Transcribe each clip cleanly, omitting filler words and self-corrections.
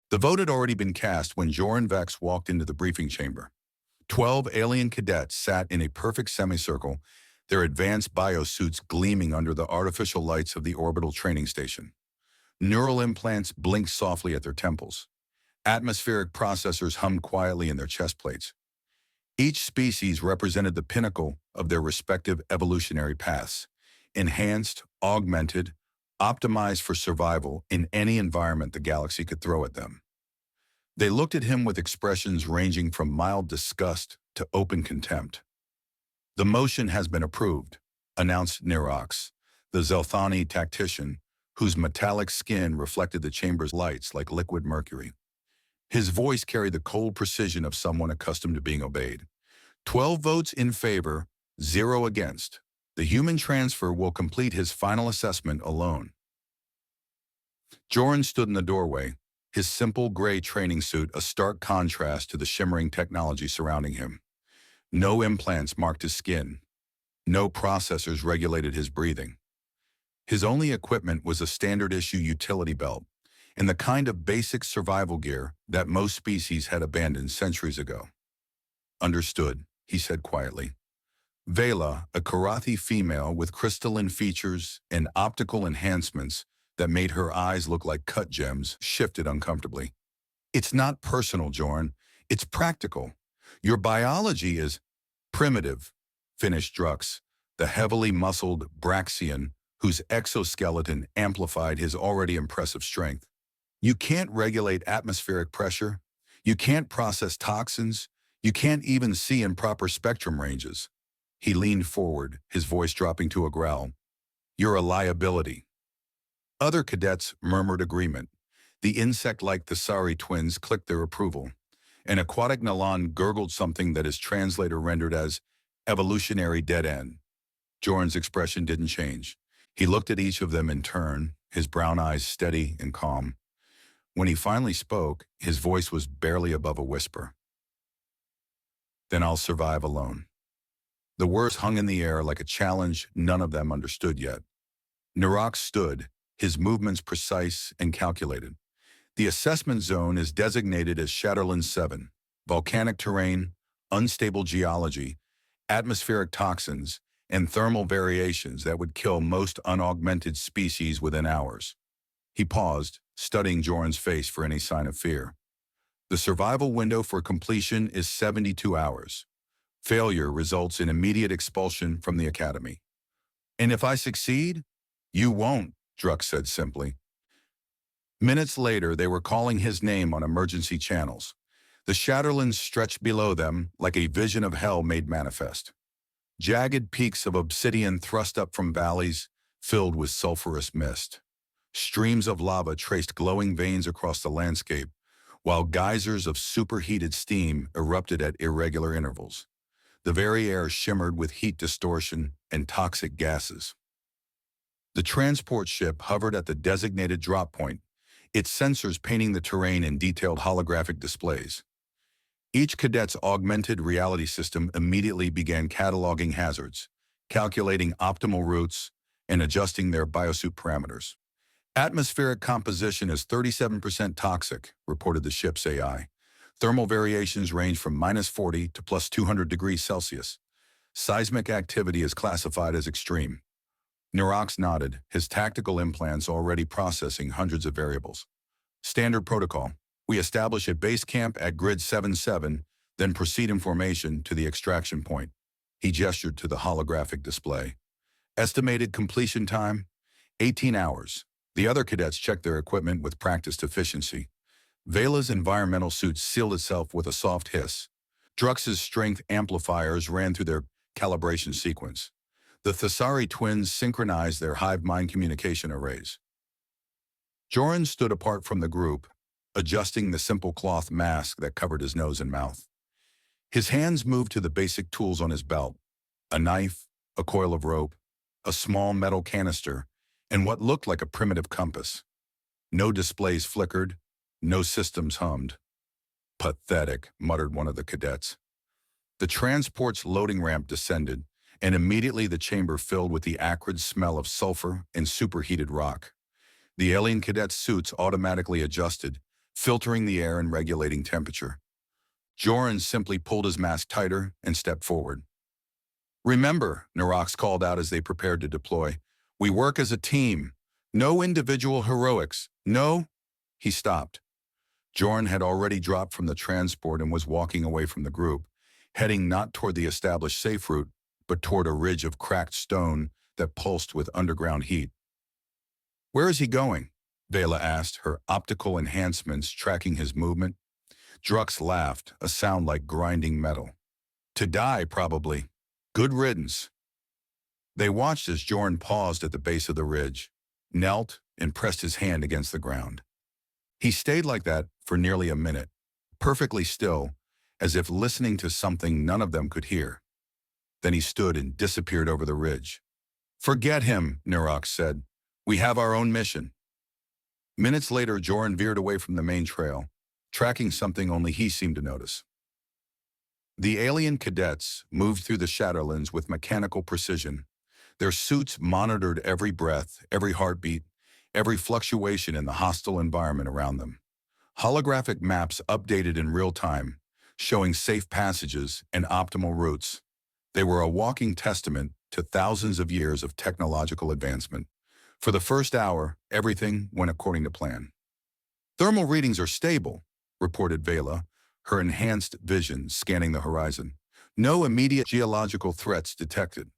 The vote had already been cast when Joran Vex walked into the briefing chamber. 12 alien cadets sat in a perfect semicircle, their advanced biosuits gleaming under the artificial lights of the orbital training station. Neural implants blinked softly at their temples. Atmospheric processors hummed quietly in their chest plates. Each species represented the pinnacle of their respective evolutionary paths, enhanced, augmented, optimized for survival in any environment the galaxy could throw at them. They looked at him with expressions ranging from mild disgust to open contempt. "The motion has been approved," announced Nirox, the Zelthani tactician, whose metallic skin reflected the chamber's lights like liquid mercury. His voice carried the cold precision of someone accustomed to being obeyed. 12 votes in favor, 0 against. The human transfer will complete his final assessment alone. Joran stood in the doorway, his simple gray training suit a stark contrast to the shimmering technology surrounding him. No implants marked his skin. No processors regulated his breathing. His only equipment was a standard-issue utility belt and the kind of basic survival gear that most species had abandoned centuries ago. "Understood," he said quietly. Vela, a Karathi female with crystalline features and optical enhancements that made her eyes look like cut gems, shifted uncomfortably. "It's not personal, Joran. It's practical. Your biology is primitive," finished Drux, the heavily muscled Braxian whose exoskeleton amplified his already impressive strength. "You can't regulate atmospheric pressure. You can't process toxins. You can't even see in proper spectrum ranges." He leaned forward, his voice dropping to a growl. "You're a liability." Other cadets murmured agreement. The insect-like Thesari twins clicked their approval. An aquatic Nalan gurgled something that his translator rendered as evolutionary dead end. Joran's expression didn't change. He looked at each of them in turn, his brown eyes steady and calm. When he finally spoke, his voice was barely above a whisper. "Then I'll survive alone." The words hung in the air like a challenge none of them understood yet. Nirox stood, his movements precise and calculated. "The assessment zone is designated as Shatterland 7, volcanic terrain, unstable geology, atmospheric toxins, and thermal variations that would kill most unaugmented species within hours." He paused, studying Joran's face for any sign of fear. "The survival window for completion is 72 hours. Failure results in immediate expulsion from the Academy." "And if I succeed?" "You won't," Drux said simply. Minutes later, they were calling his name on emergency channels. The Shatterlands stretched below them like a vision of hell made manifest. Jagged peaks of obsidian thrust up from valleys filled with sulfurous mist. Streams of lava traced glowing veins across the landscape, while geysers of superheated steam erupted at irregular intervals. The very air shimmered with heat distortion and toxic gases. The transport ship hovered at the designated drop point, its sensors painting the terrain in detailed holographic displays. Each cadet's augmented reality system immediately began cataloging hazards, calculating optimal routes, and adjusting their biosuit parameters. "Atmospheric composition is 37% toxic," reported the ship's AI. "Thermal variations range from -40 to +200 degrees Celsius. Seismic activity is classified as extreme." Nirox nodded, his tactical implants already processing hundreds of variables. "Standard protocol. We establish a base camp at grid 77, then proceed in formation to the extraction point." He gestured to the holographic display. "Estimated completion time? 18 hours. The other cadets checked their equipment with practiced efficiency. Vela's environmental suit sealed itself with a soft hiss. Drux's strength amplifiers ran through their calibration sequence. The Thesari twins synchronized their hive mind communication arrays. Joran stood apart from the group, adjusting the simple cloth mask that covered his nose and mouth. His hands moved to the basic tools on his belt: a knife, a coil of rope, a small metal canister, and what looked like a primitive compass. No displays flickered, no systems hummed. "Pathetic," muttered one of the cadets. The transport's loading ramp descended, and immediately the chamber filled with the acrid smell of sulfur and superheated rock. The alien cadets' suits automatically adjusted, filtering the air and regulating temperature. Joran simply pulled his mask tighter and stepped forward. "Remember," Narox called out as they prepared to deploy, "we work as a team. No individual heroics. No." He stopped. Joran had already dropped from the transport and was walking away from the group, heading not toward the established safe route, but toward a ridge of cracked stone that pulsed with underground heat. "Where is he going?" Vela asked, her optical enhancements tracking his movement. Drux laughed, a sound like grinding metal. "To die, probably. Good riddance." They watched as Joran paused at the base of the ridge, knelt, and pressed his hand against the ground. He stayed like that for nearly a minute, perfectly still, as if listening to something none of them could hear. Then he stood and disappeared over the ridge. "Forget him," Narox said. "We have our own mission." Minutes later, Joran veered away from the main trail, tracking something only he seemed to notice. The alien cadets moved through the Shadowlands with mechanical precision. Their suits monitored every breath, every heartbeat, every fluctuation in the hostile environment around them. Holographic maps updated in real time, showing safe passages and optimal routes. They were a walking testament to thousands of years of technological advancement. For the first hour, everything went according to plan. "Thermal readings are stable," reported Vela, her enhanced vision scanning the horizon. "No immediate geological threats detected.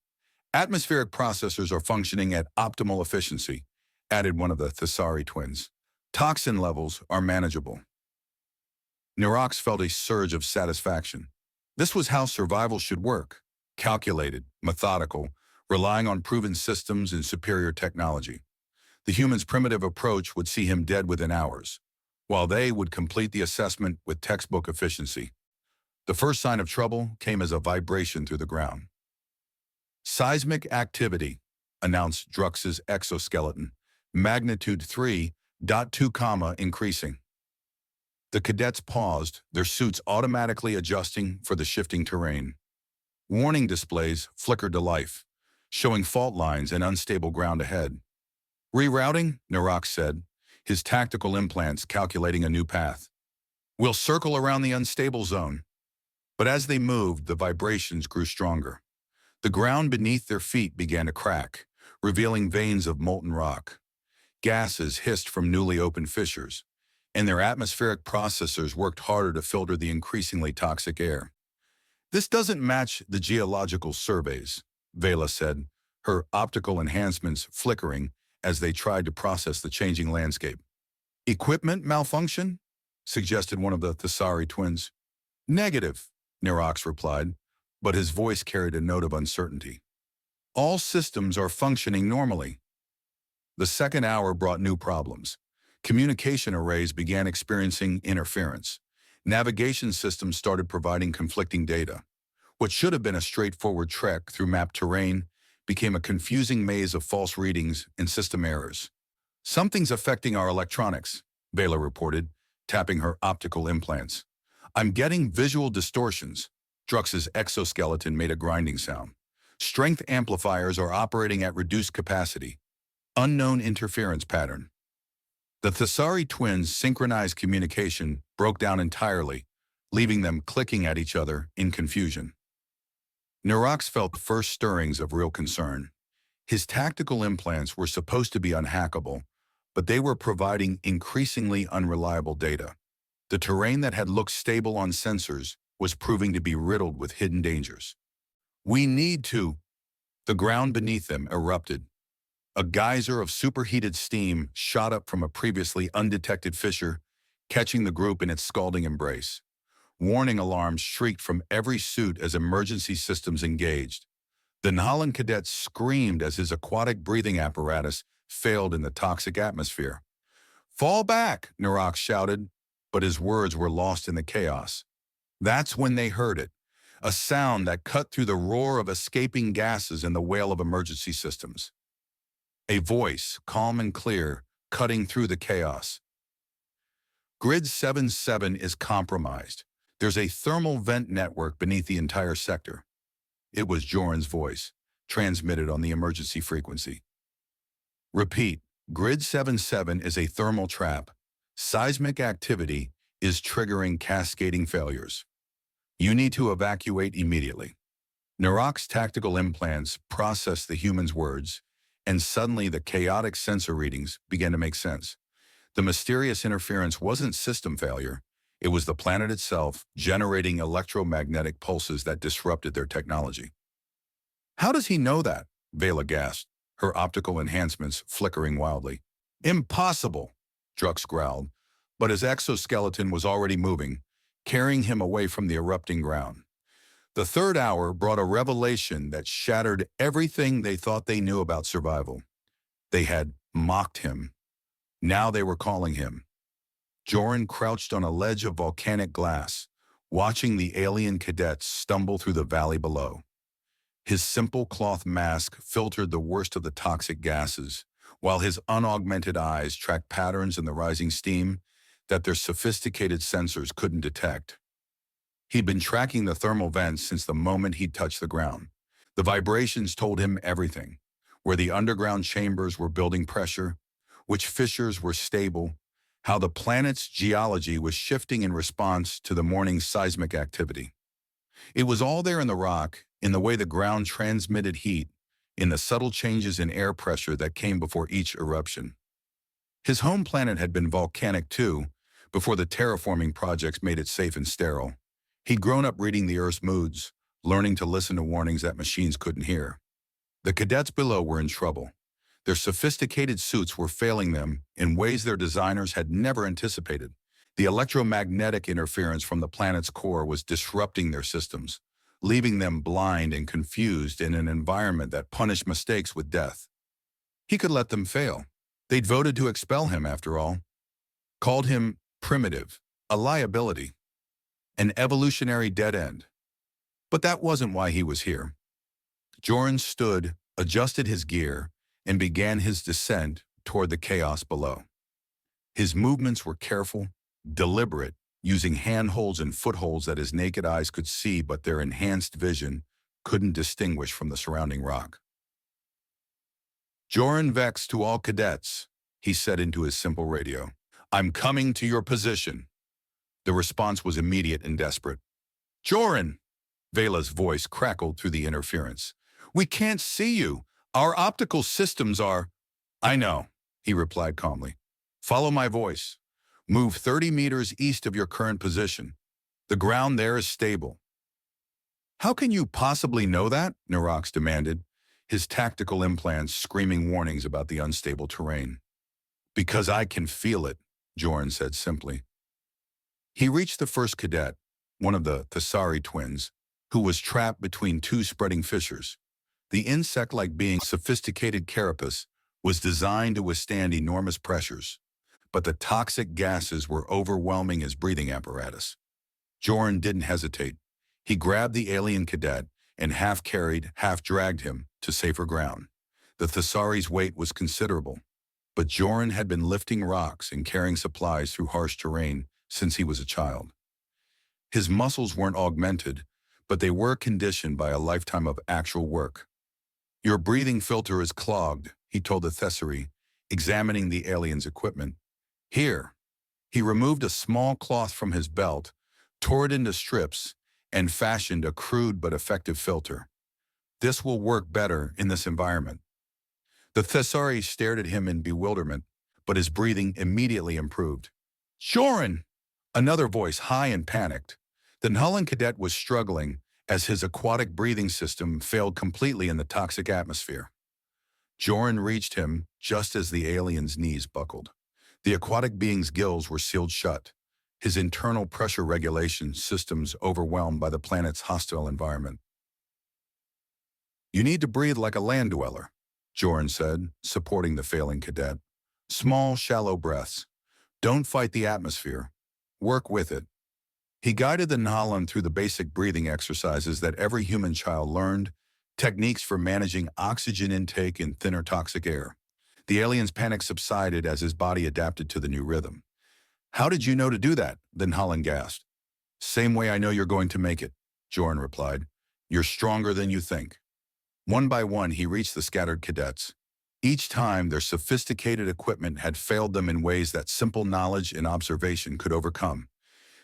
Atmospheric processors are functioning at optimal efficiency," added one of the Thessari twins. "Toxin levels are manageable." Narox felt a surge of satisfaction. This was how survival should work: calculated, methodical, relying on proven systems and superior technology. The human's primitive approach would see him dead within hours, while they would complete the assessment with textbook efficiency. The first sign of trouble came as a vibration through the ground. "Seismic activity," announced Drux's exoskeleton. "Magnitude 3.2, increasing." The cadets paused, their suits automatically adjusting for the shifting terrain. Warning displays flickered to life, showing fault lines and unstable ground ahead. "Rerouting," Narox said, his tactical implants calculating a new path. "We'll circle around the unstable zone." But as they moved, the vibrations grew stronger. The ground beneath their feet began to crack, revealing veins of molten rock. Gases hissed from newly opened fissures, and their atmospheric processors worked harder to filter the increasingly toxic air. "This doesn't match the geological surveys," Vela said, her optical enhancements flickering as they tried to process the changing landscape. "Equipment malfunction?" suggested one of the Thessari twins. "Negative," Narox replied, but his voice carried a note of uncertainty. "All systems are functioning normally." The second hour brought new problems. Communication arrays began experiencing interference. Navigation systems started providing conflicting data. What should have been a straightforward trek through mapped terrain became a confusing maze of false readings and system errors. "Something's affecting our electronics," Vela reported, tapping her optical implants. "I'm getting visual distortions." Drux's exoskeleton made a grinding sound. "Strength amplifiers are operating at reduced capacity. Unknown interference pattern." The Thessari twins' synchronized communication broke down entirely, leaving them clicking at each other in confusion. Narox felt the first stirrings of real concern. His tactical implants were supposed to be unhackable, but they were providing increasingly unreliable data. The terrain that had looked stable on sensors was proving to be riddled with hidden dangers. "We need to..." The ground beneath them erupted. A geyser of superheated steam shot up from a previously undetected fissure, catching the group in its scalding embrace. Warning alarms shrieked from every suit as emergency systems engaged. The Nahalan cadet screamed as his aquatic breathing apparatus failed in the toxic atmosphere. "Fall back," Narox shouted, but his words were lost in the chaos. That's when they heard it, a sound that cut through the roar of escaping gases and the wail of emergency systems. A voice, calm and clear, cutting through the chaos. "Grid 77 is compromised. There's a thermal vent network beneath the entire sector." It was Joran's voice, transmitted on the emergency frequency. "Repeat, Grid 77 is a thermal trap. Seismic activity is triggering cascading failures. You need to evacuate immediately. Narok's tactical implants processed the human's words, and suddenly the chaotic sensor readings began to make sense. The mysterious interference wasn't system failure. It was the planet itself generating electromagnetic pulses that disrupted their technology. How does he know that? Vela gasped, her optical enhancements flickering wildly. Impossible, Drux growled, but his exoskeleton was already moving, carrying him away from the erupting ground. The third hour brought a revelation that shattered everything they thought they knew about survival. They had mocked him. Now they were calling him. Joran crouched on a ledge of volcanic glass, watching the alien cadets stumble through the valley below. His simple cloth mask filtered the worst of the toxic gases, while his unaugmented eyes tracked patterns in the rising steam that their sophisticated sensors couldn't detect. He'd been tracking the thermal vents since the moment he'd touched the ground. The vibrations told him everything: where the underground chambers were building pressure, which fissures were stable, how the planet's geology was shifting in response to the morning's seismic activity. It was all there in the rock, in the way the ground transmitted heat, in the subtle changes in air pressure that came before each eruption. His home planet had been volcanic too, before the terraforming projects made it safe and sterile. He'd grown up reading the Earth's moods, learning to listen to warnings that machines couldn't hear. The cadets below were in trouble. Their sophisticated suits were failing them in ways their designers had never anticipated. The electromagnetic interference from the planet's core was disrupting their systems, leaving them blind and confused in an environment that punished mistakes with death. He could let them fail. They'd voted to expel him, after all. Called him primitive, a liability, an evolutionary dead end. But that wasn't why he was here. Joran stood, adjusted his gear, and began his descent toward the chaos below. His movements were careful, deliberate, using handholds and footholds that his naked eyes could see but their enhanced vision couldn't distinguish from the surrounding rock. "Joran Vex to all cadets," he said into his simple radio. "I'm coming to your position." The response was immediate and desperate. "Joran!" Vela's voice crackled through the interference. "We can't see you. Our optical systems are—" "I know," he replied calmly. "Follow my voice. Move 30 meters east of your current position. The ground there is stable." "How can you possibly know that?" Narox demanded, his tactical implants screaming warnings about the unstable terrain. "Because I can feel it," Joran said simply. He reached the first cadet, one of the Thessari twins, who was trapped between two spreading fissures. The insect-like being's sophisticated carapace was designed to withstand enormous pressures, but the toxic gases were overwhelming his breathing apparatus. Joran didn't hesitate. He grabbed the alien cadet and half-carried, half-dragged him to safer ground. The Thessari's weight was considerable, but Joran had been lifting rocks and carrying supplies through harsh terrain since he was a child. His muscles weren't augmented, but they were conditioned by a lifetime of actual work. "Your breathing filter is clogged," he told the Thessari, examining the alien's equipment. "Here." He removed a small cloth from his belt, tore it into strips, and fashioned a crude but effective filter. "This will work better in this environment." The Thessari stared at him in bewilderment, but his breathing immediately improved. "Joran!" Another voice, high and panicked. The Nullan cadet was struggling as his aquatic breathing system failed completely in the toxic atmosphere. Joran reached him just as the alien's knees buckled. The aquatic being's gills were sealed shut, his internal pressure regulation systems overwhelmed by the planet's hostile environment. "You need to breathe like a land dweller," Joran said, supporting the failing cadet. "Small, shallow breaths. Don't fight the atmosphere. Work with it." He guided the Nullan through the basic breathing exercises that every human child learned, techniques for managing oxygen intake in thinner toxic air. The alien's panic subsided as his body adapted to the new rhythm. "How did you know to do that?" the Nullan gasped. "Same way I know you're going to make it," Joran replied. "You're stronger than you think." One by one, he reached the scattered cadets. Each time, their sophisticated equipment had failed them in ways that simple knowledge and observation could overcome.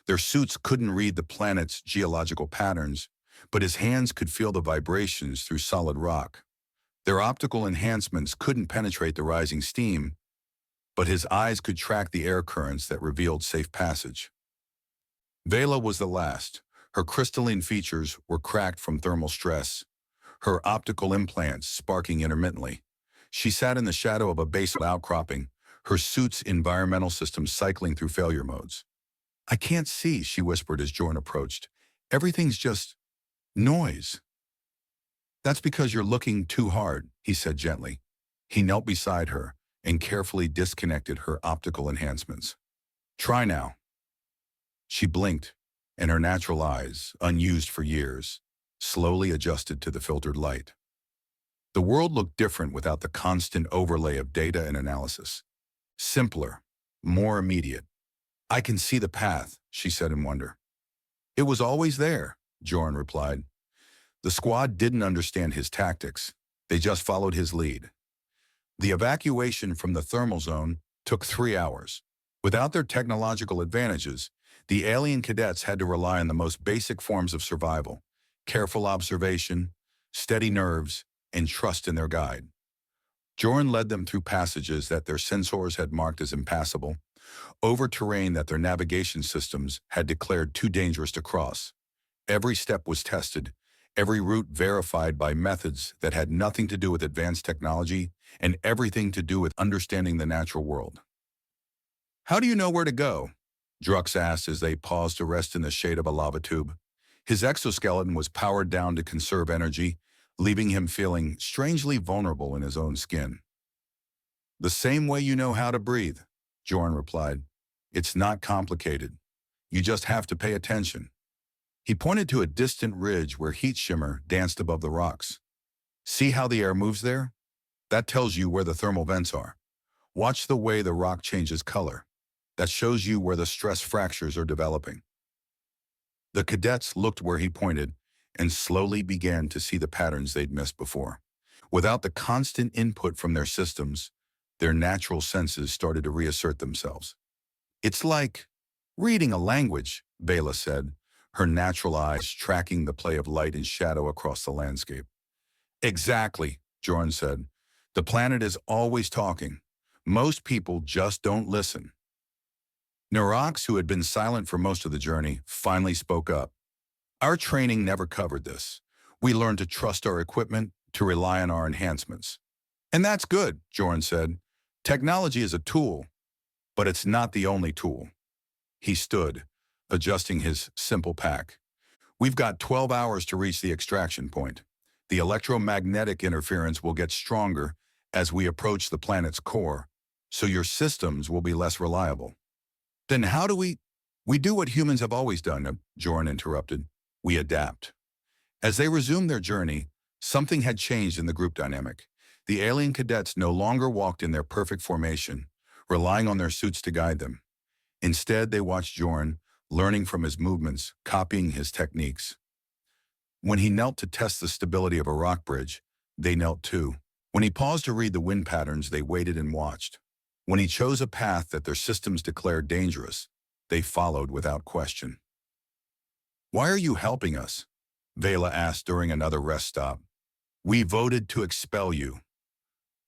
Their suits couldn't read the planet's geological patterns, but his hands could feel the vibrations through solid rock. Their optical enhancements couldn't penetrate the rising steam, but his eyes could track the air currents that revealed safe passage. Vela was the last. Her crystalline features were cracked from thermal stress, her optical implants sparking intermittently. She sat in the shadow of a basalt outcropping, her suit's environmental systems cycling through failure modes. "I can't see," she whispered as Jorn approached. "Everything's just noise." "That's because you're looking too hard," he said gently. He knelt beside her and carefully disconnected her optical enhancements. "Try now." She blinked, and her natural eyes, unused for years, slowly adjusted to the filtered light. The world looked different without the constant overlay of data and analysis. Simpler, more immediate. "I can see the path," she said in wonder. "It was always there," Jorn replied. The squad didn't understand his tactics. They just followed his lead. The evacuation from the thermal zone took 3 hours. Without their technological advantages, the alien cadets had to rely on the most basic forms of survival: careful observation, steady nerves, and trust in their guide. Jorn led them through passages that their sensors had marked as impassable, over terrain that their navigation systems had declared too dangerous to cross. Every step was tested, every route verified by methods that had nothing to do with advanced technology and everything to do with understanding the natural world. "How do you know where to go?" Drux asked as they paused to rest in the shade of a lava tube. His exoskeleton was powered down to conserve energy, leaving him feeling strangely vulnerable in his own skin. "The same way you know how to breathe," Jorn replied. "It's not complicated. You just have to pay attention." He pointed to a distant ridge where heat shimmer danced above the rocks. "See how the air moves there? That tells you where the thermal vents are. Watch the way the rock changes color. That shows you where the stress fractures are developing." The cadets looked where he pointed and slowly began to see the patterns they'd missed before. Without the constant input from their systems, their natural senses started to reassert themselves. "It's like reading a language," Vela said, her natural eyes tracking the play of light and shadow across the landscape. "Exactly," Jorn said. "The planet is always talking. Most people just don't listen." Nerox, who had been silent for most of the journey, finally spoke up. "Our training never covered this. We learned to trust our equipment, to rely on our enhancements." "And that's good," Jorn said. "Technology is a tool, but it's not the only tool." He stood, adjusting his simple pack. "We've got 12 hours to reach the extraction point. The electromagnetic interference will get stronger as we approach the planet's core, so your systems will be less reliable." "Then how do we—" "We do what humans have always done," Jorn interrupted. "We adapt." As they resumed their journey, something had changed in the group dynamic. The alien cadets no longer walked in their perfect formation, relying on their suits to guide them. Instead, they watched Jorn, learning from his movements, copying his techniques. When he knelt to test the stability of a rock bridge, they knelt too. When he paused to read the wind patterns, they waited and watched. When he chose a path that their systems declared dangerous, they followed without question. "Why are you helping us?" Vela asked during another rest stop. "We voted to expel you."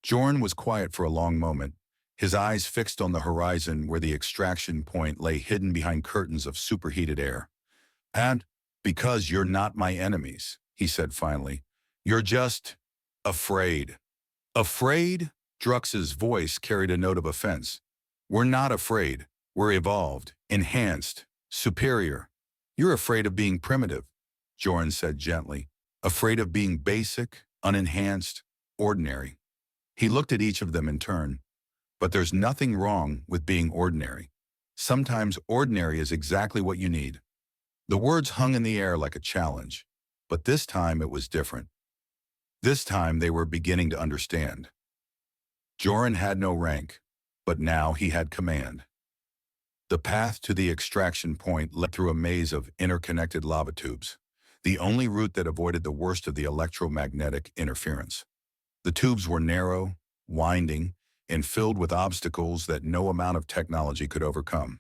Jorn was quiet for a long moment, his eyes fixed on the horizon where the extraction point lay hidden behind curtains of superheated air. "And because you're not my enemies," he said finally. "You're just afraid." "Afraid?" Drux's voice carried a note of offense. "We're not afraid. We're evolved, enhanced, superior." "You're afraid of being primitive," Jorn said gently. "Afraid of being basic, unenhanced, ordinary." He looked at each of them in turn. "But there's nothing wrong with being ordinary. Sometimes ordinary is exactly what you need." The words hung in the air like a challenge, but this time it was different. This time they were beginning to understand. Jorn had no rank, but now he had command. The path to the extraction point led through a maze of interconnected lava tubes, the only route that avoided the worst of the electromagnetic interference. The tubes were narrow, winding, and filled with obstacles that no amount of technology could overcome.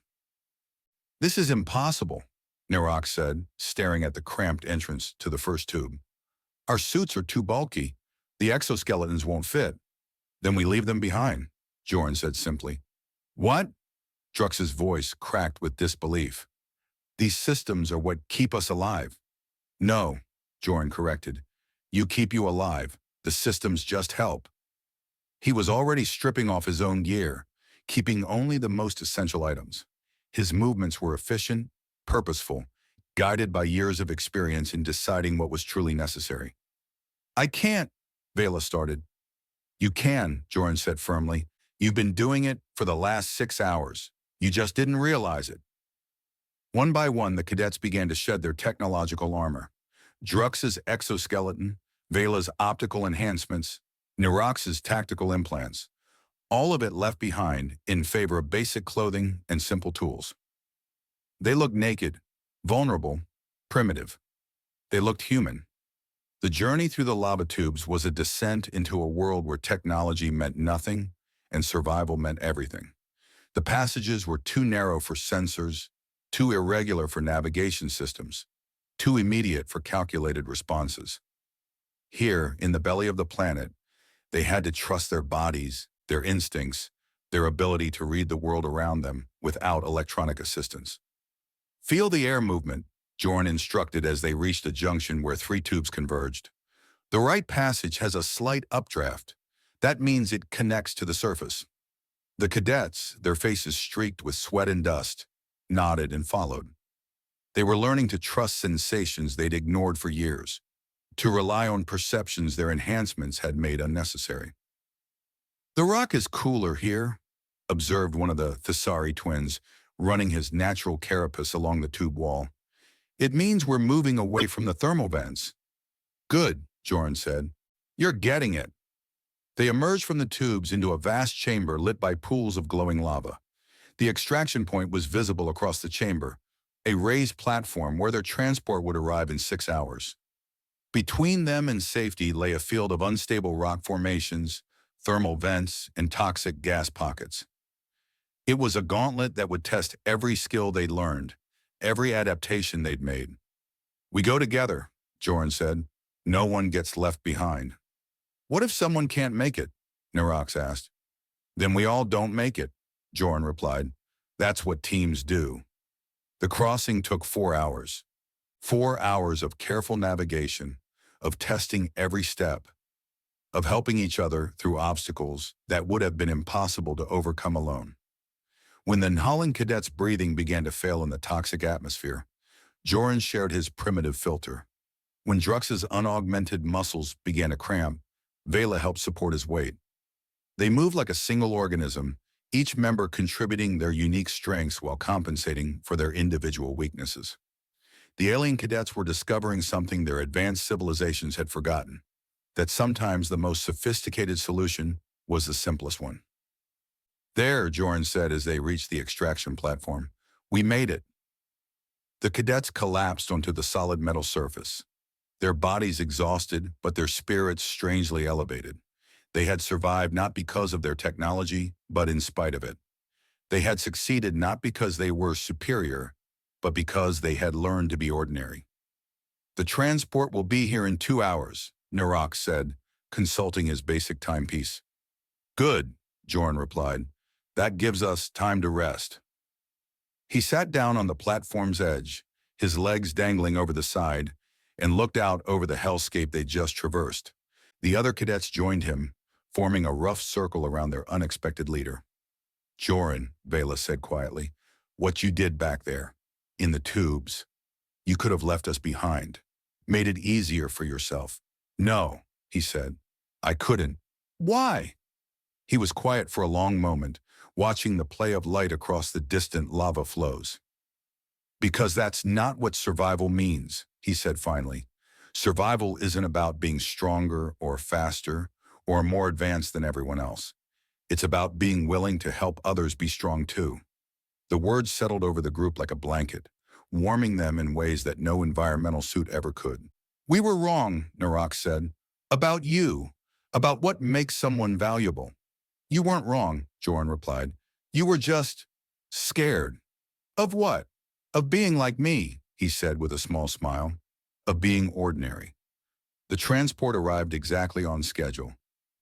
"This is impossible," Narok said, staring at the cramped entrance to the first tube. "Our suits are too bulky. The exoskeletons won't fit." "Then we leave them behind," Joran said simply. "What?" Drux's voice cracked with disbelief. "These systems are what keep us alive." "No," Joran corrected. "You keep you alive. The systems just help." He was already stripping off his own gear, keeping only the most essential items. His movements were efficient, purposeful, guided by years of experience in deciding what was truly necessary. "I can't," Vela started. "You can," Joran said firmly. "You've been doing it for the last 6 hours. You just didn't realize it." One by one, the cadets began to shed their technological armor. Drux's exoskeleton, Vela's optical enhancements, Nirox's tactical implants. All of it left behind in favor of basic clothing and simple tools. They looked naked, vulnerable, primitive. They looked human. The journey through the lava tubes was a descent into a world where technology meant nothing and survival meant everything. The passages were too narrow for sensors, too irregular for navigation systems, too immediate for calculated responses. Here, in the belly of the planet, they had to trust their bodies, their instincts, their ability to read the world around them without electronic assistance. "Feel the air movement," Joran instructed as they reached a junction where 3 tubes converged. "The right passage has a slight updraft. That means it connects to the surface." The cadets, their faces streaked with sweat and dust, nodded and followed. They were learning to trust sensations they'd ignored for years, to rely on perceptions their enhancements had made unnecessary. "The rock is cooler here," observed one of the Thesari twins, running his natural carapace along the tube wall. "It means we're moving away from the thermal vents." "Good," Joran said. "You're getting it." They emerged from the tubes into a vast chamber lit by pools of glowing lava. The extraction point was visible across the chamber, a raised platform where their transport would arrive in 6 hours. Between them and safety lay a field of unstable rock formations, thermal vents, and toxic gas pockets. It was a gauntlet that would test every skill they'd learned, every adaptation they'd made. "We go together," Joran said. "No one gets left behind." "What if someone can't make it?" Nirox asked. "Then we all don't make it," Joran replied. "That's what teams do." The crossing took 4 hours. 4 hours of careful navigation, of testing every step, of helping each other through obstacles that would have been impossible to overcome alone. When the Nhalan cadets' breathing began to fail in the toxic atmosphere, Joran shared his primitive filter. When Drux's unaugmented muscles began to cramp, Vela helped support his weight. They moved like a single organism, each member contributing their unique strengths while compensating for their individual weaknesses. The alien cadets were discovering something their advanced civilizations had forgotten, that sometimes the most sophisticated solution was the simplest one. "There," Joran said as they reached the extraction platform. "We made it." The cadets collapsed onto the solid metal surface, their bodies exhausted, but their spirits strangely elevated. They had survived not because of their technology, but in spite of it. They had succeeded not because they were superior, but because they had learned to be ordinary. "The transport will be here in 2 hours, Narok said, consulting his basic timepiece. "Good," Joran replied. "That gives us time to rest." He sat down on the platform's edge, his legs dangling over the side, and looked out over the hellscape they'd just traversed. The other cadets joined him, forming a rough circle around their unexpected leader. "Joran," Vela said quietly, "what you did back there, in the tubes, you could have left us behind, made it easier for yourself." "No," he said, "I couldn't." "Why?" He was quiet for a long moment, watching the play of light across the distant lava flows. "Because that's not what survival means," he said finally. "Survival isn't about being stronger or faster or more advanced than everyone else. It's about being willing to help others be strong too." The words settled over the group like a blanket, warming them in ways that no environmental suit ever could. "We were wrong," Narok said. "About you. About what makes someone valuable. You weren't wrong, Joran replied. You were just scared. Of what? Of being like me, he said with a small smile. Of being ordinary. The transport arrived exactly on schedule,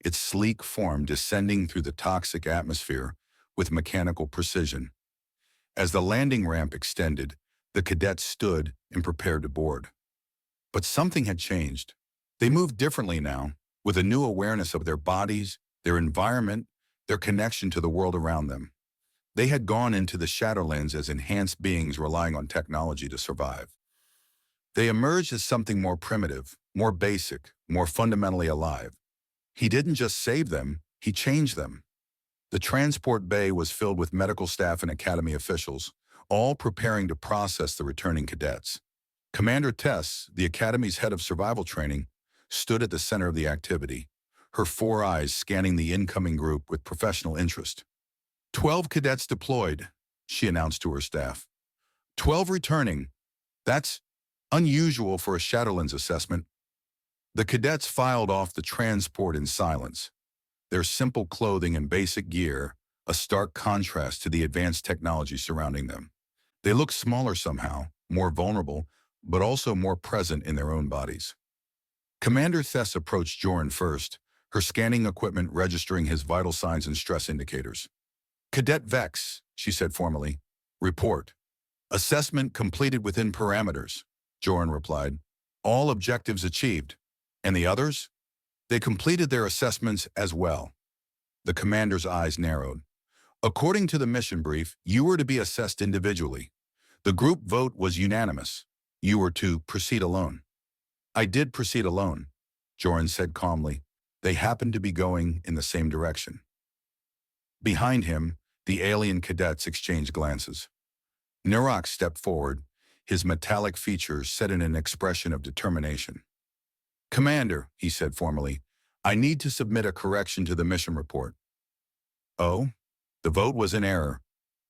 its sleek form descending through the toxic atmosphere with mechanical precision. As the landing ramp extended, the cadets stood and prepared to board. But something had changed. They moved differently now, with a new awareness of their bodies, their environment, their connection to the world around them. They had gone into the Shadowlands as enhanced beings relying on technology to survive. They emerged as something more primitive, more basic, more fundamentally alive. He didn't just save them, he changed them. The transport bay was filled with medical staff and academy officials, all preparing to process the returning cadets. Commander Tess, the academy's head of survival training, stood at the center of the activity, her 4 eyes scanning the incoming group with professional interest. 12 cadets deployed, she announced to her staff. 12 returning. That's unusual for a Shadowlands assessment. The cadets filed off the transport in silence, their simple clothing and basic gear a stark contrast to the advanced technology surrounding them. They looked smaller somehow, more vulnerable, but also more present in their own bodies. Commander Thess approached Joran first, her scanning equipment registering his vital signs and stress indicators. Cadet Vex, she said formally. Report. Assessment completed within parameters, Joran replied. All objectives achieved. And the others? They completed their assessments as well. The commander's eyes narrowed. According to the mission brief, you were to be assessed individually. The group vote was unanimous. You were to proceed alone. I did proceed alone, Joran said calmly. They happened to be going in the same direction. Behind him, the alien cadets exchanged glances. Nirok stepped forward, his metallic features set in an expression of determination. Commander, he said formally, I need to submit a correction to the mission report. Oh? The vote was in error.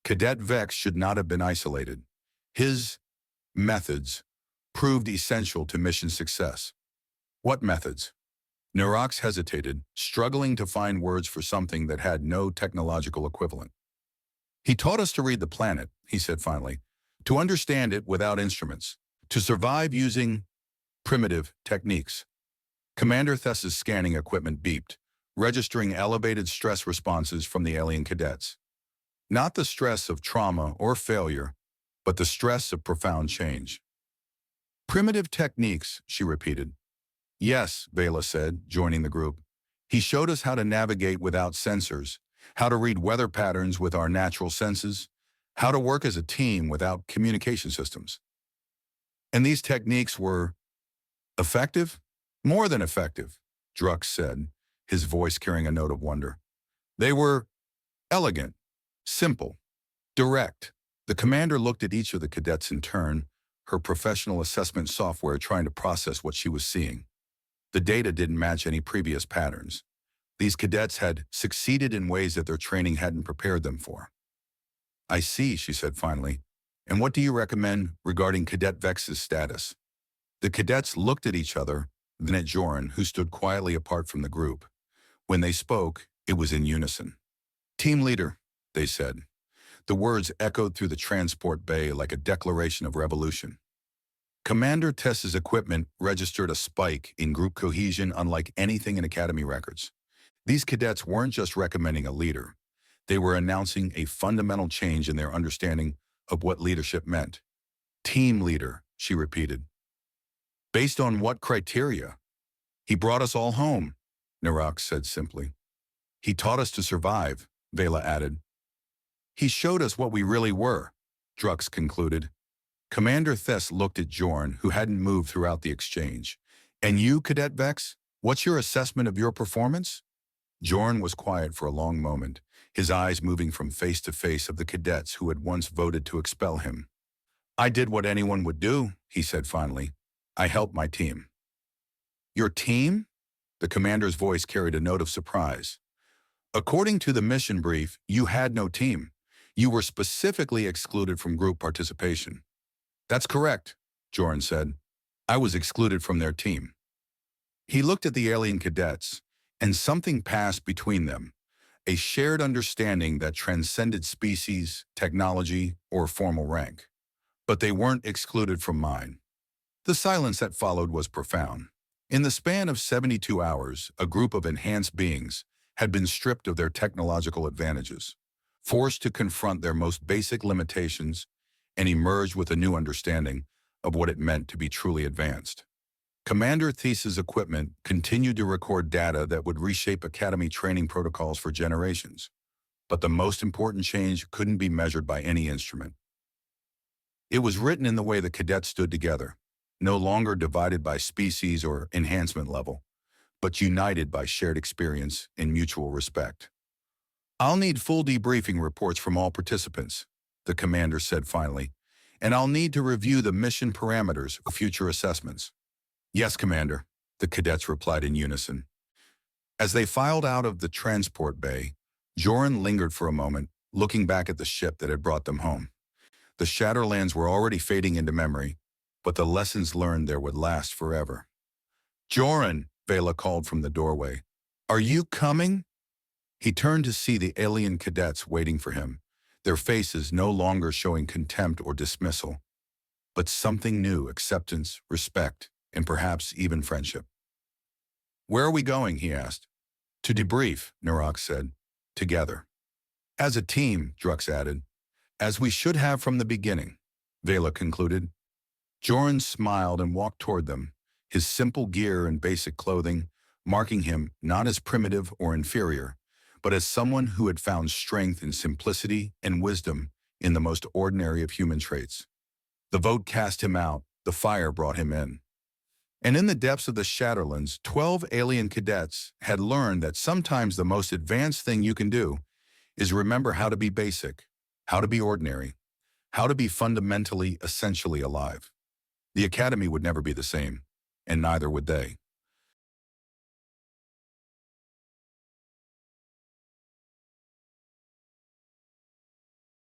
Cadet Vex should not have been isolated. His methods proved essential to mission success. What methods? Nirox hesitated, struggling to find words for something that had no technological equivalent. He taught us to read the planet, he said finally, to understand it without instruments, to survive using primitive techniques. Commander Thess's scanning equipment beeped, registering elevated stress responses from the alien cadets. Not the stress of trauma or failure, but the stress of profound change. Primitive techniques, she repeated. Yes, Vela said, joining the group. He showed us how to navigate without sensors, how to read weather patterns with our natural senses, how to work as a team without communication systems. And these techniques were effective? More than effective, Drux said, his voice carrying a note of wonder. They were elegant, simple, direct. The commander looked at each of the cadets in turn, her professional assessment software trying to process what she was seeing. The data didn't match any previous patterns. These cadets had succeeded in ways that their training hadn't prepared them for. I see, she said finally. And what do you recommend regarding Cadet Vex's status? The cadets looked at each other, then at Joran, who stood quietly apart from the group. When they spoke, it was in unison. Team leader, they said. The words echoed through the transport bay like a declaration of revolution. Commander Tess's equipment registered a spike in group cohesion unlike anything in Academy records. These cadets weren't just recommending a leader. They were announcing a fundamental change in their understanding of what leadership meant. Team leader, she repeated. Based on what criteria? He brought us all home, Nirok said simply. He taught us to survive, Vela added. He showed us what we really were, Drux concluded. Commander Thess looked at Jorn, who hadn't moved throughout the exchange. And you, Cadet Vex, what's your assessment of your performance? Jorn was quiet for a long moment, his eyes moving from face to face of the cadets who had once voted to expel him. I did what anyone would do, he said finally. I helped my team. Your team? The commander's voice carried a note of surprise. According to the mission brief, you had no team. You were specifically excluded from group participation. That's correct, Jorn said. I was excluded from their team. He looked at the alien cadets, and something passed between them, a shared understanding that transcended species, technology, or formal rank. But they weren't excluded from mine. The silence that followed was profound. In the span of 72 hours, a group of enhanced beings had been stripped of their technological advantages, forced to confront their most basic limitations, and emerged with a new understanding of what it meant to be truly advanced. Commander These's equipment continued to record data that would reshape Academy training protocols for generations. But the most important change couldn't be measured by any instrument. It was written in the way the cadets stood together, no longer divided by species or enhancement level, but united by shared experience and mutual respect. "I'll need full debriefing reports from all participants," the commander said finally, "and I'll need to review the mission parameters for future assessments." "Yes, Commander," the cadets replied in unison. As they filed out of the transport bay, Joran lingered for a moment, looking back at the ship that had brought them home. The Shatterlands were already fading into memory, but the lessons learned there would last forever. "Joran," Vela called from the doorway, "are you coming?" He turned to see the alien cadets waiting for him, their faces no longer showing contempt or dismissal, but something new: acceptance, respect, and perhaps even friendship. "Where are we going?" he asked. "To debrief," Narok said. "Together." "As a team," Drux added. "As we should have from the beginning," Vela concluded. Joran smiled and walked toward them, his simple gear and basic clothing marking him not as primitive or inferior, but as someone who had found strength in simplicity and wisdom in the most ordinary of human traits. The vote cast him out, the fire brought him in. And in the depths of the Shatterlands, 12 alien cadets had learned that sometimes the most advanced thing you can do is remember how to be basic, how to be ordinary, how to be fundamentally, essentially alive. The Academy would never be the same, and neither would they.